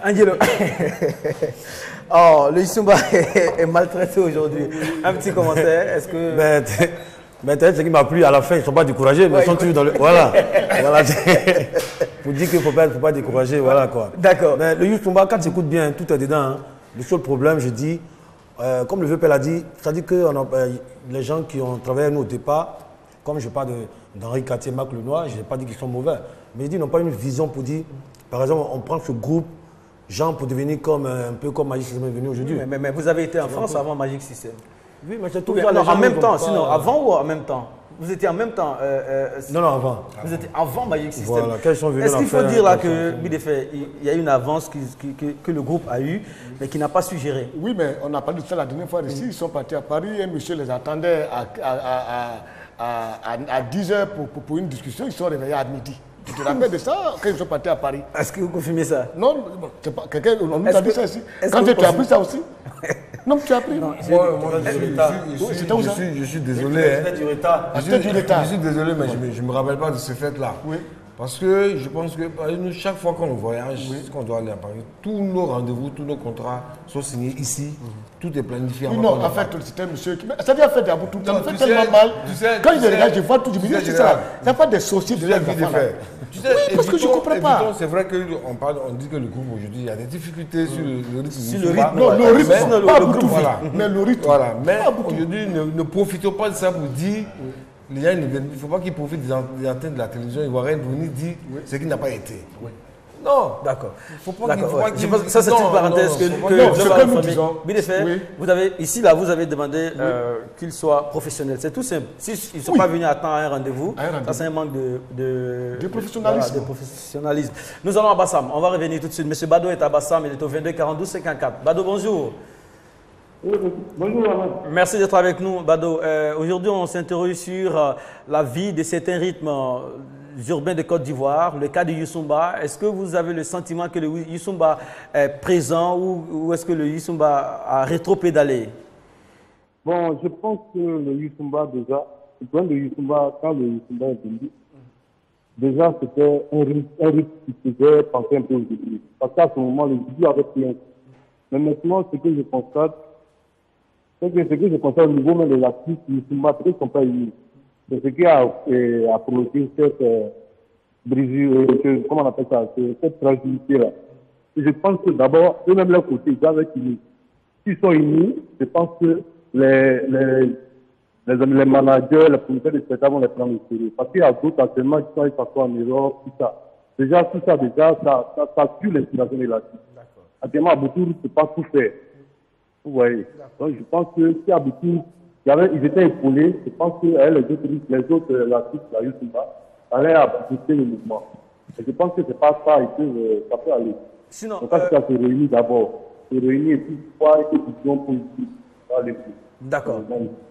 Angelo. Oh, le Yusumba est maltraité aujourd'hui. Un petit commentaire, est-ce que... C'est ce qui m'a plu à la fin, ils ne sont pas découragés, mais ils sont toujours dans le... Voilà. Pour dire qu'il ne faut pas décourager, voilà quoi. D'accord. Mais le Yusumba, quand tu écoutes bien, tout est dedans. Hein. Le seul problème, je dis, comme le vieux père l'a dit, c'est-à-dire que les gens qui ont travaillé avec nous au départ, comme je parle d'Henri Cartier, Marc Lenoir, je n'ai pas dit qu'ils sont mauvais, mais je dis qu'ils n'ont pas une vision pour dire, par exemple, on prend ce groupe, gens pour devenir un peu comme Magic System est venu aujourd'hui. Mais vous avez été en France avant Magic System. Oui, mais c'est tout ça. En même temps, sinon, avant ou en même temps? Vous étiez en même temps Non, avant. Vous étiez avant Magic System. Voilà, est-ce qu'il faut dire là que, il y a une avance que le groupe a eue, mais qui n'a pas su gérer? Oui, mais on a parlé de ça la dernière fois ici. Ils sont partis à Paris, un monsieur les attendait à 10h pour une discussion. Ils sont réveillés à midi. Tu te rappelles de ça quand ils sont partis à Paris? Est-ce que vous confirmez ça? Non, quelqu'un nous a dit ça ici. Quand tu as appris ça aussi? Non, tu as appris. Moi, je suis désolé. Je suis désolé, mais je ne me rappelle pas de ce fait-là. Oui. Parce que je pense que nous, chaque fois qu'on voyage, qu'on doit aller à Paris, tous nos rendez-vous, tous nos contrats sont signés ici. Tout est planifié. Oui, non, en fait, c'était un monsieur qui... Ça vient faire des abouts tout le temps. Ça me fait tellement mal. Quand je regarde, je vois tout. Je me dis, ça n'a pas des sorciers de la tu sais, oui, parce que je ne comprends pas. C'est vrai qu'on dit que le groupe aujourd'hui, il y a des difficultés sur le rythme. Sur le rythme, non, le rythme, pas beaucoup. Voilà. Mais le rythme. Voilà. Mais aujourd'hui, ne profitons pas de ça pour dire, les gens, il ne faut pas qu'ils profitent des antennes de la télévision, ils vont rien venir dire ce qui n'a pas été. Oui. Non. D'accord. Ça, c'est une parenthèse que nous disons. Vous avez, ici, là, vous avez demandé qu'ils soient professionnels. C'est tout simple. S'ils ne sont pas venus à temps à un rendez-vous, ça c'est un manque de professionnalisme. Voilà, de professionnalisme. Nous allons à Bassam. On va revenir tout de suite. Monsieur Bado est à Bassam. Il est au 22 42 54. Bado, bonjour. Bonjour. Merci d'être avec nous, Bado. Aujourd'hui, on s'interroge sur la vie de certains rythmes urbains de Côte d'Ivoire, le cas du Yusumba. Est-ce que vous avez le sentiment que le Yusumba est présent ou est-ce que le Yusumba a rétro-pédalé? Bon, je pense que le Yusumba déjà, le problème du Yusumba, quand le Yusumba est venu, déjà c'était un rythme qui faisait penser un peu au début. Parce qu'à ce moment, le début avait plein. Mais maintenant, ce que je constate au niveau même de l'artiste, le Yusumba, peut-être qu'ils ne sont pas unis. C'est ce qui a provoqué cette brisure, comment on appelle ça, cette fragilité-là. Et je pense que d'abord, eux-mêmes leur côté, ils doivent être unis. S'ils sont unis, je pense que les managers, les producteurs de spectacles vont les prendre au sérieux. Parce qu'il y a d'autres actuellement qui sont parfois en Europe, tout ça. Déjà, ça tue l'inspiration de l'artiste. Actuellement, beaucoup ne peuvent pas tout faire. Vous voyez. Donc, je pense que s'il y a beaucoup... Ils étaient épaulés. Je pense qu'avec les autres artistes, la Yusumba, allaient booster le mouvement. Et je pense que c'est pas ça, ça peut aller. Sinon, donc, ça se réunit d'abord. Se réunit et puis voir une vision positive. D'accord.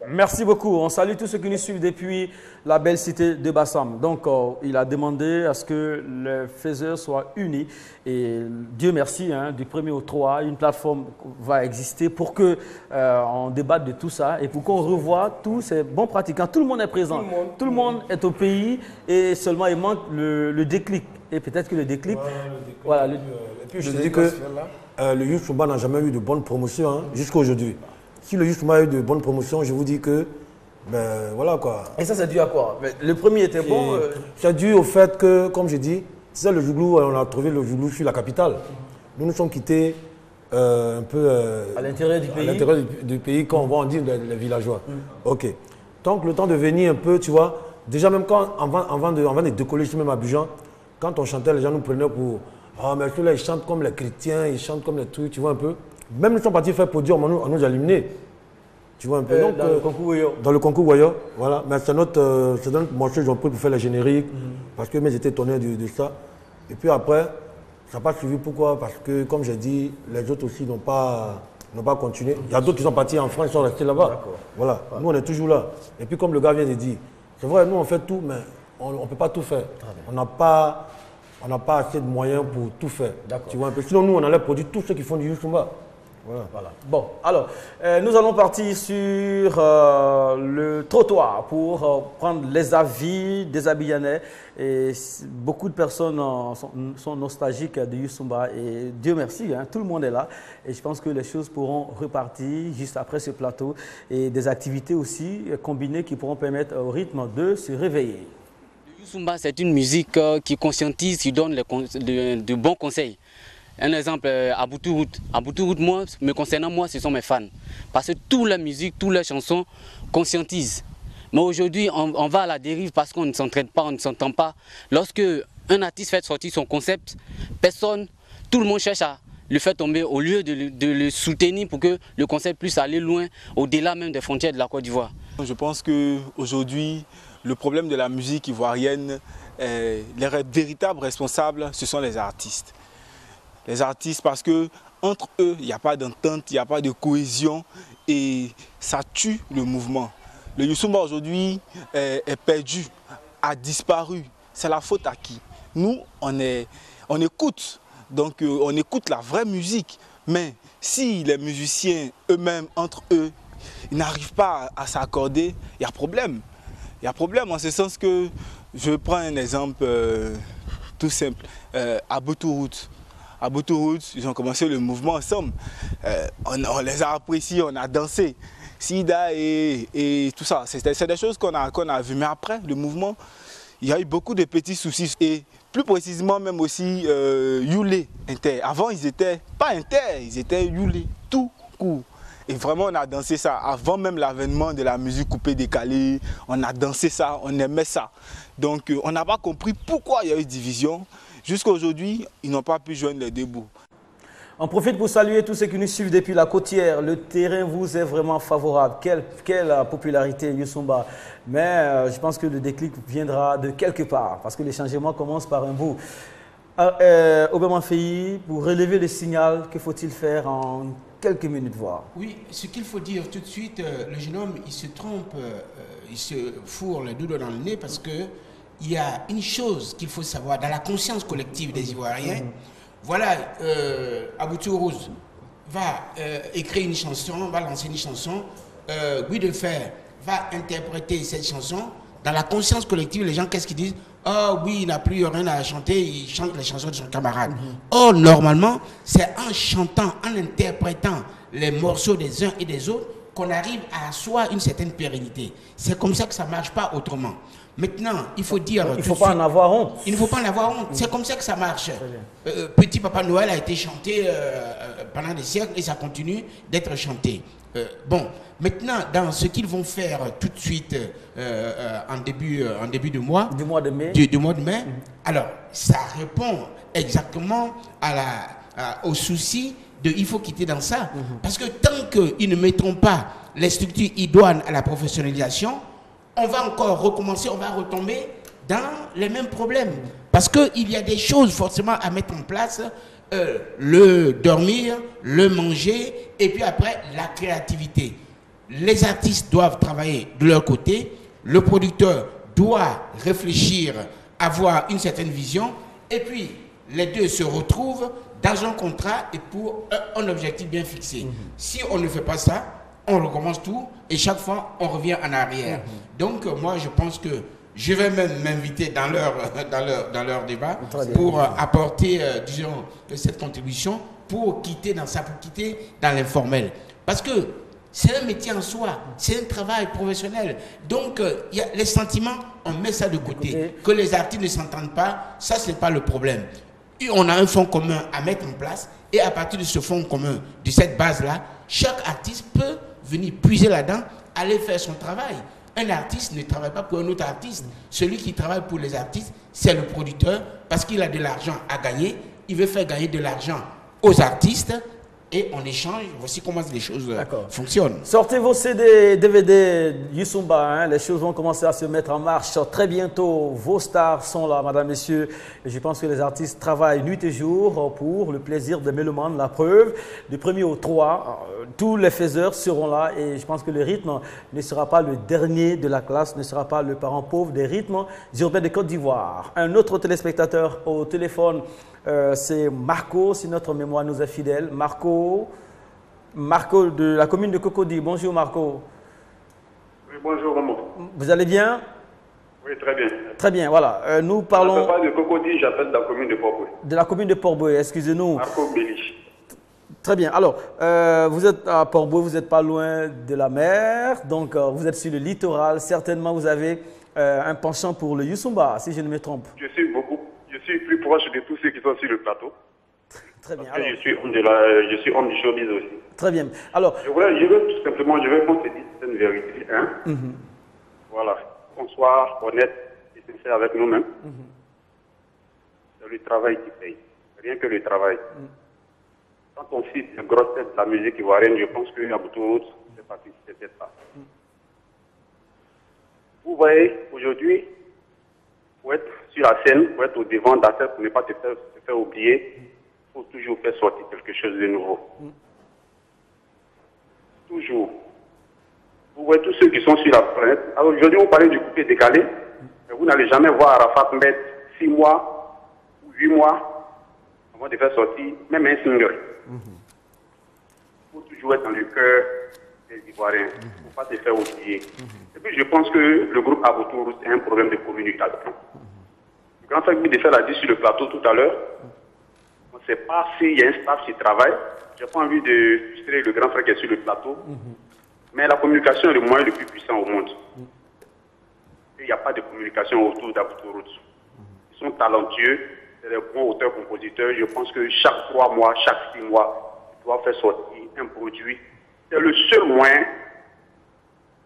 Merci beaucoup. On salue tous ceux qui nous suivent depuis la belle cité de Bassam. Donc, il a demandé à ce que les faiseurs soient unis. Et Dieu merci, du 1er au 3, une plateforme va exister pour qu'on débatte de tout ça et pour qu'on revoie tous ces bons pratiquants. Tout le monde est présent. Tout le monde est au pays et seulement il manque le déclic. Et peut-être que le déclic... Voilà, et puis je dis que le Yusumba n'a jamais eu de bonne promotion jusqu'à aujourd'hui. Si le Yusumba a eu de bonnes promotions, je vous dis que, voilà quoi. Et ça, c'est dû à quoi? Le premier était bon. C'est dû au fait que, comme je dis, c'est le Jouglou, on a trouvé le Jouglou sur la capitale. Nous nous sommes quittés un peu à l'intérieur du pays. À l'intérieur du pays, quand on va en dire les villageois. Ok. Donc le temps de venir un peu, tu vois, déjà même avant de décoller, je suis même à Abidjan, quand on chantait, les gens nous prenaient pour ah, mais ceux-là, ils chantent comme les chrétiens, ils chantent comme les trucs, tu vois un peu. Même ils sont partis faire podium, on nous a éliminés. Tu vois un peu. Donc, dans le concours Wayo. Dans le concours Wayo, voilà. Mais c'est notre morceau qu'ils ont pris pour faire les génériques, parce que j'étais étonné de ça. Et puis après, ça n'a pas suivi. Pourquoi? Parce que, comme j'ai dit, les autres aussi n'ont pas continué. Il y a d'autres qui sont partis en France, ils sont restés là-bas. Voilà. Nous, on est toujours là. Et puis, comme le gars vient de dire, c'est vrai, nous, on fait tout, mais on ne peut pas tout faire. On n'a pas assez de moyens pour tout faire. Tu vois un peu. Sinon, nous, on allait produire tous ceux qui font du Yusumba. Voilà. Bon, alors, nous allons partir sur le trottoir pour prendre les avis des Abidjanais. Et beaucoup de personnes sont nostalgiques de Youssou N'Dour et Dieu merci, hein, tout le monde est là. Et je pense que les choses pourront repartir juste après ce plateau et des activités aussi combinées qui pourront permettre au rythme de se réveiller. Youssou N'Dour, c'est une musique qui conscientise, qui donne de bons conseils. Un exemple, Aboutou Route, moi, me concernant moi, ce sont mes fans. Parce que toute la musique, toutes les chansons conscientisent. Mais aujourd'hui, on va à la dérive parce qu'on ne s'entraîne pas, on ne s'entend pas. Lorsque un artiste fait sortir son concept, tout le monde cherche à le faire tomber au lieu de le soutenir pour que le concept puisse aller loin, au-delà même des frontières de la Côte d'Ivoire. Je pense qu'aujourd'hui, le problème de la musique ivoirienne, les véritables responsables, ce sont les artistes. Les artistes, parce que entre eux, il n'y a pas d'entente, il n'y a pas de cohésion et ça tue le mouvement. Le Youssou N'Dour aujourd'hui est perdu, a disparu. C'est la faute à qui? Nous, on écoute, donc on écoute la vraie musique. Mais si les musiciens eux-mêmes, entre eux, ils n'arrivent pas à s'accorder, il y a problème. Il y a problème en ce sens que, je prends un exemple tout simple, Aboutou Route. À Boutourout, ils ont commencé le mouvement ensemble. On les a appréciés, on a dansé. Sida et tout ça, c'est des choses qu'on a vues. Mais après, le mouvement, il y a eu beaucoup de petits soucis. Et plus précisément, même aussi Youlé Inter. Avant, ils n'étaient pas Inter, ils étaient Youlé, tout court. Et vraiment, on a dansé ça. Avant même l'avènement de la musique coupée décalée, on a dansé ça, on aimait ça. Donc, on n'a pas compris pourquoi il y a eu division. Jusqu'à aujourd'hui, ils n'ont pas pu joindre les deux bouts. On profite pour saluer tous ceux qui nous suivent depuis la côtière. Le terrain vous est vraiment favorable. Quelle popularité, Youssou N'Dour. Mais je pense que le déclic viendra de quelque part, parce que les changements commencent par un bout. Obama Feyi, pour relever le signal, que faut-il faire en quelques minutes, voir? Oui, ce qu'il faut dire tout de suite, le jeune homme, il se trompe, il se fourre le doigt dans le nez parce que il y a une chose qu'il faut savoir dans la conscience collective des Ivoiriens. Voilà, Aboutou Rose va écrire une chanson, va lancer une chanson. Guy de Fer va interpréter cette chanson. Dans la conscience collective, les gens, qu'est-ce qu'ils disent? Oh oui, il n'a plus rien à chanter, il chante les chansons de son camarade. Or, normalement, c'est en chantant, en interprétant les morceaux des uns et des autres qu'on arrive à asseoir une certaine pérennité. C'est comme ça que ça ne marche pas autrement. Maintenant, il faut dire... Il ne faut pas en avoir honte. Il ne faut pas en avoir honte. C'est comme ça que ça marche. Petit Papa Noël a été chanté pendant des siècles et ça continue d'être chanté. Bon, maintenant, dans ce qu'ils vont faire tout de suite en début de mois... Du mois de mai. Du mois de mai. Alors, ça répond exactement au souci de il faut quitter dans ça. Parce que tant qu'ils ne mettront pas les structures idoines à la professionnalisation, on va encore recommencer, on va retomber dans les mêmes problèmes. Parce qu'il y a des choses forcément à mettre en place, le dormir, le manger, et puis après la créativité. Les artistes doivent travailler de leur côté, le producteur doit réfléchir, avoir une certaine vision, et puis les deux se retrouvent dans un contrat et pour un objectif bien fixé. Si on ne fait pas ça, on recommence tout et chaque fois on revient en arrière. Donc moi je pense que je vais même m'inviter dans leur débat pour apporter disons cette contribution pour quitter dans ça, pour quitter dans l'informel. Parce que c'est un métier en soi, c'est un travail professionnel. Donc y a les sentiments, on met ça de côté. Que les artistes ne s'entendent pas, ça c'est pas le problème. Et on a un fonds commun à mettre en place et à partir de ce fonds commun, de cette base-là, chaque artiste peut venir puiser là-dedans, aller faire son travail. Un artiste ne travaille pas pour un autre artiste. Celui qui travaille pour les artistes, c'est le producteur parce qu'il a de l'argent à gagner. Il veut faire gagner de l'argent aux artistes et en échange, voici comment les choses fonctionnent. Sortez vos CD, DVD, Youssou N'Dour, hein, les choses vont commencer à se mettre en marche très bientôt. Vos stars sont là, madame, messieurs. Et je pense que les artistes travaillent nuit et jour pour le plaisir des mélomanes. La preuve, du 1er au 3, tous les faiseurs seront là et je pense que le rythme ne sera pas le dernier de la classe, ne sera pas le parent pauvre des rythmes urbains de Côte d'Ivoire. Un autre téléspectateur au téléphone, c'est Marco, si notre mémoire nous est fidèle. Marco, Marco de la commune de Cocody. Bonjour Marco. Oui, bonjour Romo. Vous allez bien? Oui, très bien. Très bien, voilà. Nous parlons... Je ne parle pas de Cocody, j'appelle de la commune de Port-Boué. De la commune de Port-Boué, excusez-nous. Marco Bélich. Très bien. Alors, vous êtes à Port-Boué, vous n'êtes pas loin de la mer, donc vous êtes sur le littoral. Certainement, vous avez un penchant pour le Youssumba, si je ne me trompe. Je suis plus proche de tous ceux qui sont sur le plateau. Très bien. Alors, je suis homme du showbiz aussi. Très bien. Alors, je veux tout simplement, qu'on se dise une vérité. Hein? Voilà. Qu'on soit honnête et sincère avec nous-mêmes. C'est le travail qui paye. Rien que le travail. Quand on cite les grosses têtes de la musique ivoirienne, je pense qu'il y a beaucoup d'autres, c'est pas si c'est peut-être pas. Vous voyez, aujourd'hui, pour être sur la scène, pour être au devant d'affaires, pour ne pas se faire oublier, il faut toujours faire sortir quelque chose de nouveau. Toujours. Vous voyez tous ceux qui sont sur la planète. Alors aujourd'hui, vous parlez du coupé décalé, mais vous n'allez jamais voir Arafat mettre 6 mois ou 8 mois avant de faire sortir même un single. Il faut toujours être dans le cœur des Ivoiriens. Il ne faut pas se faire oublier. Et puis je pense que le groupe Aboutourou, c'est un problème de communication. Le grand frère de faire l'a dit sur le plateau tout à l'heure. On ne sait pas s'il y a un staff qui travaille. Je n'ai pas envie de frustrer le grand frère qui est sur le plateau. Mais la communication est le moyen le plus puissant au monde. Et il n'y a pas de communication autour d'Aboutourou. Ils sont talentueux, c'est des bons auteurs-compositeurs. Je pense que chaque 3 mois, chaque 6 mois, ils doivent faire sortir un produit. C'est le seul moyen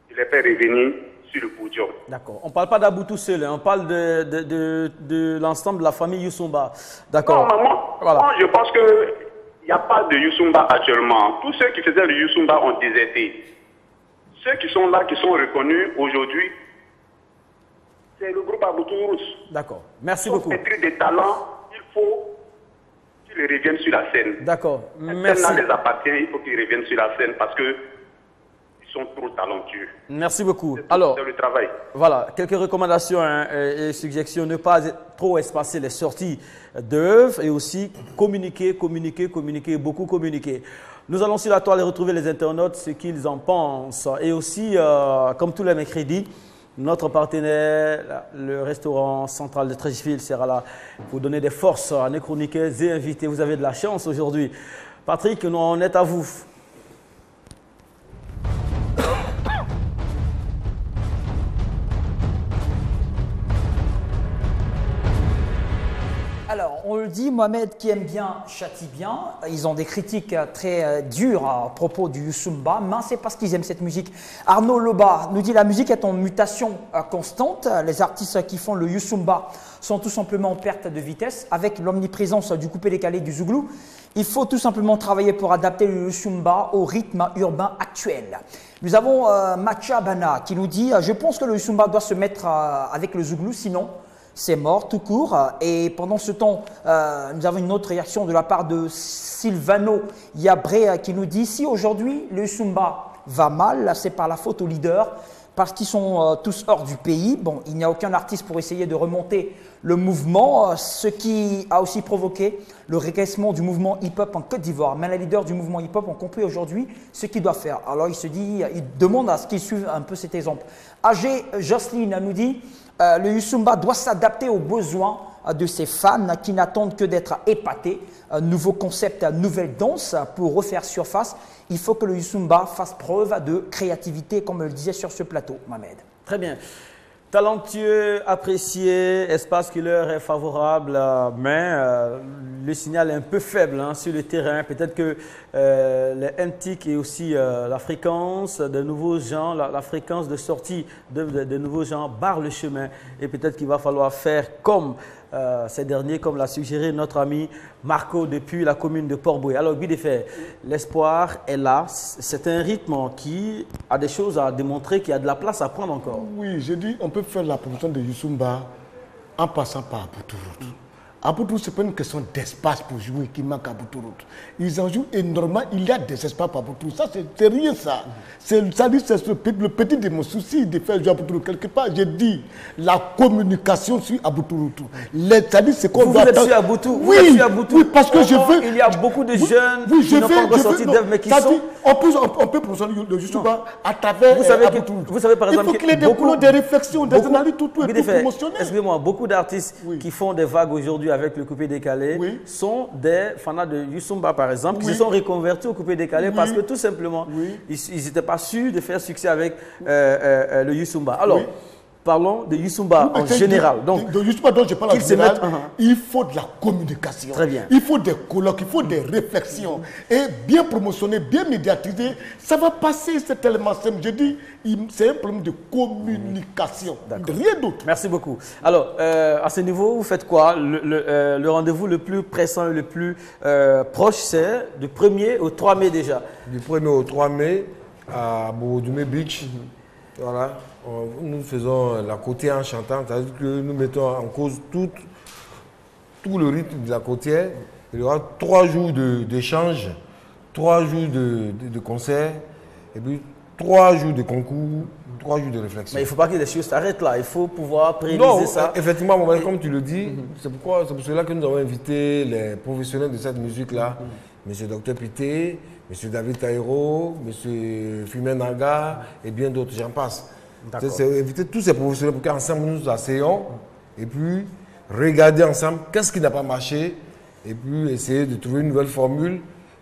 de les faire revenir sur le podium. D'accord. On ne parle pas d'Aboutou seul, hein. On parle de l'ensemble de la famille Youssumba. D'accord. Non, moi, je pense qu'il n'y a pas de Youssumba actuellement. Tous ceux qui faisaient le Youssumba ont déserté. Ceux qui sont là, qui sont reconnus aujourd'hui, c'est le groupe Aboutourou. D'accord. Merci beaucoup. Pour maîtriser des talents, il faut qu'ils reviennent sur la scène. D'accord. Merci. Celle-là les appartient, il faut qu'ils reviennent sur la scène parce que ils sont trop talentueux. Merci beaucoup. Alors, c'est le travail. Voilà, quelques recommandations et suggestions. Ne pas trop espacer les sorties d'œuvres et aussi communiquer, beaucoup communiquer. Nous allons sur la toile et retrouver les internautes, ce qu'ils en pensent. Et aussi, comme tous les mercredis, notre partenaire, le restaurant central de Treichville, sera là pour donner des forces à nos chroniqueurs et invités. Vous avez de la chance aujourd'hui. Patrick, on est à vous. Alors, on le dit, Mohamed qui aime bien châtie bien. Ils ont des critiques très dures à propos du Youssumba, mais c'est parce qu'ils aiment cette musique. Arnaud Loba nous dit la musique est en mutation constante. Les artistes qui font le Youssumba sont tout simplement en perte de vitesse. Avec l'omniprésence du coupé-décalé du Zouglou, il faut tout simplement travailler pour adapter le Youssumba au rythme urbain actuel. Nous avons Macha Bana qui nous dit « Je pense que le Youssumba doit se mettre avec le Zouglou, sinon… » c'est mort tout court. Et pendant ce temps, nous avons une autre réaction de la part de Silvano Yabré qui nous dit si aujourd'hui le Youssumba va mal, c'est par la faute aux leaders parce qu'ils sont tous hors du pays. Bon, il n'y a aucun artiste pour essayer de remonter le mouvement, ce qui a aussi provoqué le régressement du mouvement hip-hop en Côte d'Ivoire. Mais les leaders du mouvement hip-hop ont compris aujourd'hui ce qu'ils doivent faire. Alors il demande à ce qu'ils suivent un peu cet exemple. AG Jocelyne nous dit le Youssumba doit s'adapter aux besoins de ses fans qui n'attendent que d'être épatés. Nouveau concept, nouvelle danse pour refaire surface. Il faut que le Youssumba fasse preuve de créativité, comme le disait sur ce plateau, Mohamed. Très bien. Talentueux, apprécié, espace qui leur est favorable, mais le signal est un peu faible sur le terrain. Peut-être que les NTIC et aussi la fréquence de nouveaux gens, la fréquence de sortie de nouveaux gens barre le chemin. Et peut-être qu'il va falloir faire comme ces derniers, comme l'a suggéré notre ami Marco depuis la commune de Port-Boué. Alors, Bidefé, l'espoir est là. C'est un rythme qui a des choses à démontrer, qui a de la place à prendre encore. Oui, j'ai dit on peut faire la promotion de Youssumba en passant par Aboutourou. À Boutourou, ce n'est pas une question d'espace pour jouer qui manque à Boutourou. Ils en jouent énormément, il y a des espaces à Boutourou. Ça, c'est rien ça. C'est le petit de mon souci de faire jouer à Boutourou. Quelque part, j'ai dit la communication sur Aboutourou. C'est qu'on doit... Vous êtes sur Aboutourou? Oui, oui, parce que je veux... Il y a beaucoup de jeunes qui n'ont pas encore sorti d'œuvre, mais qui sont... On peut professionner le Youssoumba à travers Aboutourou. Vous savez, par exemple... Il faut qu'il y ait des cours, des réflexions, des analyses, tout pour promotionner. Excusez-moi, beaucoup d'artistes qui font des vagues aujourd'hui avec le coupé décalé sont des fanats de Youssoumba, par exemple, qui se sont reconvertis au coupé décalé parce que tout simplement, ils n'étaient pas sûrs de faire succès avec le Youssoumba. Alors, parlons de Youssoumba en général. Donc, de Youssoumba dont je parle en général, il faut de la communication. Très bien. Il faut des colloques, il faut des réflexions. Et bien promotionner, bien médiatiser, ça va passer cet élément. Je dis, c'est un problème de communication. Rien d'autre. Merci beaucoup. Alors, à ce niveau, vous faites quoi? Le rendez-vous le plus pressant et le plus proche, c'est du 1er au 3 mai déjà. Du 1er au 3 mai à Borodumé Beach. Voilà. Nous faisons la côtière en chantant, c'est-à-dire que nous mettons en cause tout le rythme de la côtière. Il y aura 3 jours d'échange, 3 jours de concert, et puis 3 jours de concours, 3 jours de réflexion. Mais il ne faut pas que les choses s'arrêtent là, il faut pouvoir préciser ça. Effectivement, comme tu le dis, c'est pour cela que nous avons invité les professionnels de cette musique-là, M. Dr Pité, M. David Taïro, M. Fumen Naga et bien d'autres, j'en passe. C'est inviter tous ces professionnels pour qu'ensemble nous nous asseyons et puis regarder ensemble qu'est-ce qui n'a pas marché et puis essayer de trouver une nouvelle formule,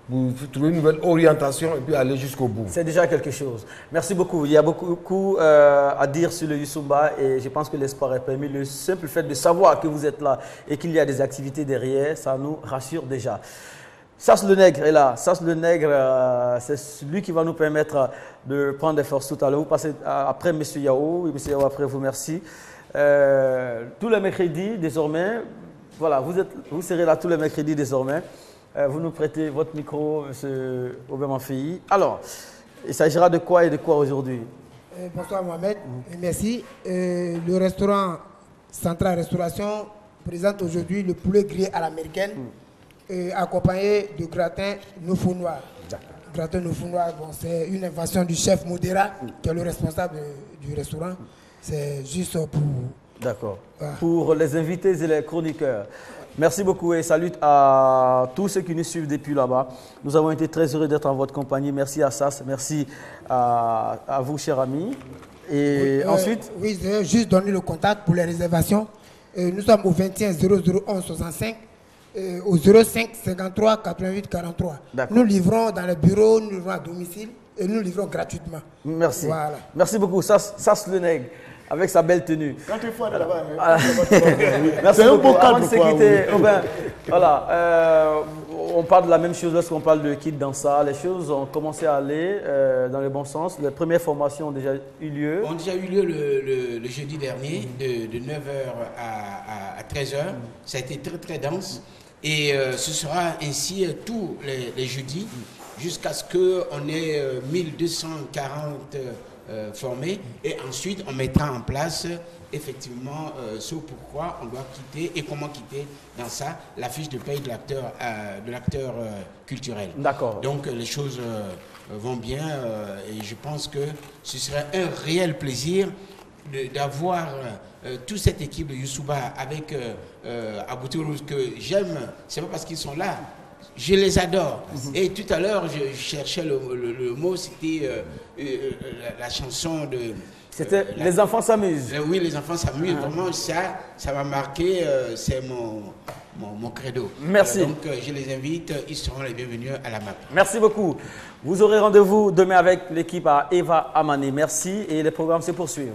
pour trouver une nouvelle orientation et puis aller jusqu'au bout. C'est déjà quelque chose. Merci beaucoup. Il y a beaucoup à dire sur le Youssoumba et je pense que l'espoir est permis. Le simple fait de savoir que vous êtes là et qu'il y a des activités derrière, ça nous rassure déjà. Sas le Nègre est là. Sas le Nègre, c'est celui qui va nous permettre de prendre des forces tout à l'heure. Vous passez après M. Yao, et M. Yao après vous, merci. Tous les mercredis, désormais, voilà, vous serez là tous les mercredis désormais. Vous nous prêtez votre micro, M. Aubin-Manfei. Alors, il s'agira de quoi et de quoi aujourd'hui? Bonsoir Mohamed, merci. Le restaurant Central Restauration présente aujourd'hui le poulet grillé à l'américaine. Accompagné de gratin noufou noir. Gratin noufou noir, bon, c'est une invention du chef Modera, qui est le responsable du restaurant. C'est juste pour... D'accord. Voilà. Pour les invités et les chroniqueurs. Merci beaucoup et salut à tous ceux qui nous suivent depuis là-bas. Nous avons été très heureux d'être en votre compagnie. Merci à Sas, merci à vous, chers amis. Et ensuite... Oui, je vais juste donner le contact pour les réservations. Nous sommes au 21 001 65. Au 05 53 88 43. Nous livrons dans le bureau, nous livrons à domicile et nous livrons gratuitement. Merci. Voilà. Merci beaucoup. Sas le Nègre, avec sa belle tenue. Quand il faut aller là-bas. Merci beaucoup. Avant de se quitter, voilà, on parle de la même chose lorsqu'on parle de Kid Dansa. Les choses ont commencé à aller dans le bon sens. Les premières formations ont déjà eu lieu. Ont déjà eu lieu le jeudi dernier, de 9h à 13h. Ça a été très très dense. Et ce sera ainsi tous les jeudis jusqu'à ce qu'on ait 1240 formés. Et ensuite, on mettra en place effectivement ce pourquoi on doit quitter et comment quitter dans ça la fiche de paye de l'acteur culturel. D'accord. Donc les choses vont bien et je pense que ce serait un réel plaisir d'avoir toute cette équipe de Youssoumba avec Aboutourou que j'aime, c'est pas parce qu'ils sont là, je les adore. Et tout à l'heure, je cherchais le mot, c'était la chanson de... C'était Les enfants s'amusent. Oui, Les enfants s'amusent. Vraiment, ça m'a marqué, c'est mon credo. Merci. Donc, je les invite, ils seront les bienvenus à la MAP. Merci beaucoup. Vous aurez rendez-vous demain avec l'équipe à Eva Amani. Merci et les programmes se poursuivent.